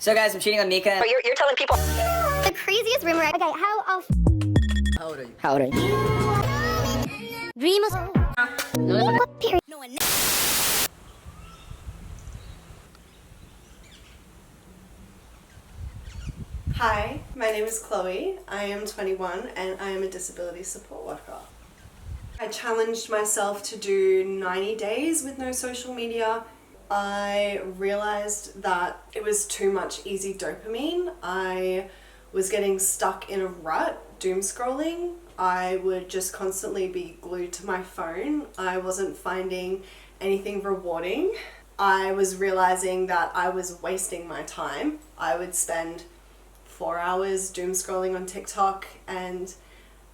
So guys, I'm cheating on Mika. But you're telling people The craziest rumor. Okay, How old are you? How old are you? Dreamers. Period. Hi, my name is Chloe. I am 21 and I am a disability support worker. I challenged myself to do 90 days with no social media. I realized that it was too much easy dopamine. I was getting stuck in a rut, doom scrolling. I would just constantly be glued to my phone. I wasn't finding anything rewarding. I was realizing that I was wasting my time. I would spend 4 hours doom scrolling on TikTok, and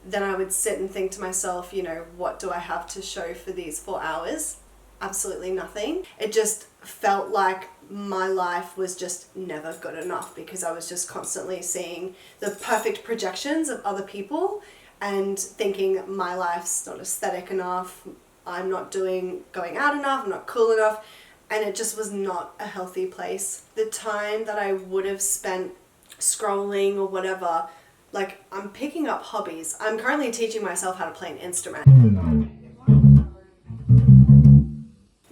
then I would sit and think to myself, you know, what do I have to show for these 4 hours? Absolutely nothing. It just felt like my life was just never good enough because I was just constantly seeing the perfect projections of other people and thinking my life's not aesthetic enough, I'm not going out enough, I'm not cool enough, and it just was not a healthy place. The time that I would have spent scrolling or whatever, like, I'm picking up hobbies. I'm currently teaching myself how to play an instrument,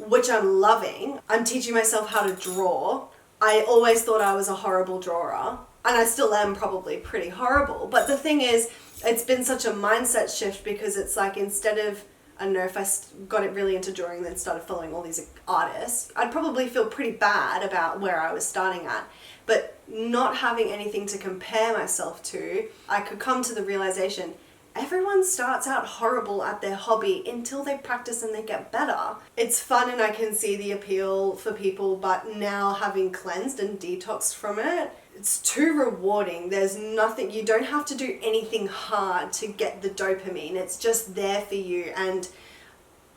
which I'm loving. I'm teaching myself how to draw. I always thought I was a horrible drawer, and I still am probably pretty horrible. But the thing is, it's been such a mindset shift because it's like, instead of, I don't know, if I got it really into drawing and then started following all these artists, I'd probably feel pretty bad about where I was starting at. But not having anything to compare myself to, I could come to the realization, everyone starts out horrible at their hobby until they practice and they get better. It's fun and I can see the appeal for people, but now having cleansed and detoxed from it, it's too rewarding. There's nothing, you don't have to do anything hard to get the dopamine. It's just there for you. And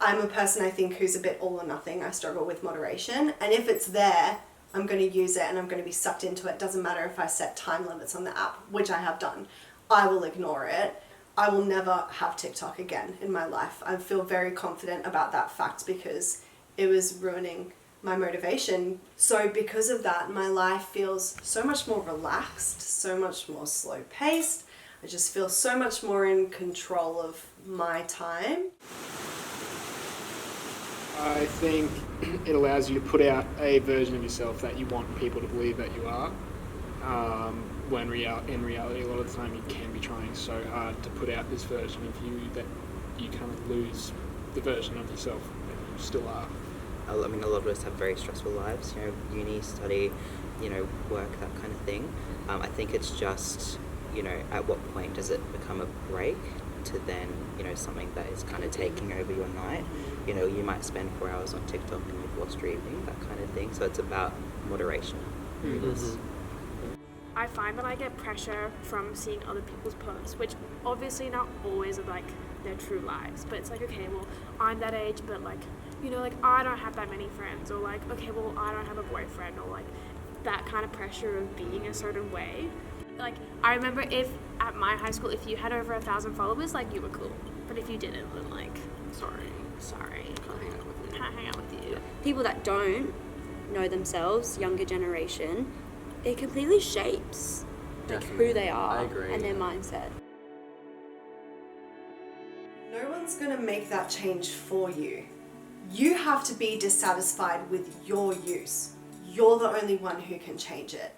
I'm a person, I think, who's a bit all or nothing. I struggle with moderation. And if it's there, I'm going to use it and I'm going to be sucked into it. Doesn't matter if I set time limits on the app, which I have done. I will ignore it. I will never have TikTok again in my life. I feel very confident about that fact because it was ruining my motivation. So because of that, my life feels so much more relaxed, so much more slow paced. I just feel so much more in control of my time. I think it allows you to put out a version of yourself that you want people to believe that you are. When in reality, a lot of the time you can be trying so hard to put out this version of you that you kind of lose the version of yourself that you still are. I mean, a lot of us have very stressful lives, you know, uni, study, you know, work, that kind of thing. I think it's just, you know, at what point does it become a break to then, you know, something that is kind of taking over your night. You know, you might spend 4 hours on TikTok and you've lost your evening, that kind of thing. So it's about moderation. I find that I get pressure from seeing other people's posts, which obviously not always are like their true lives, but it's like, okay, well, I'm that age, but like, you know, like, I don't have that many friends, or like, okay, well, I don't have a boyfriend, or like that kind of pressure of being a certain way. Like, I remember if at my high school, if you had over 1,000 followers, like, you were cool, but if you didn't, then like, sorry, can't hang out with you. People that don't know themselves, younger generation, it completely shapes like who they are and their mindset. No one's going to make that change for you. You have to be dissatisfied with your use. You're the only one who can change it.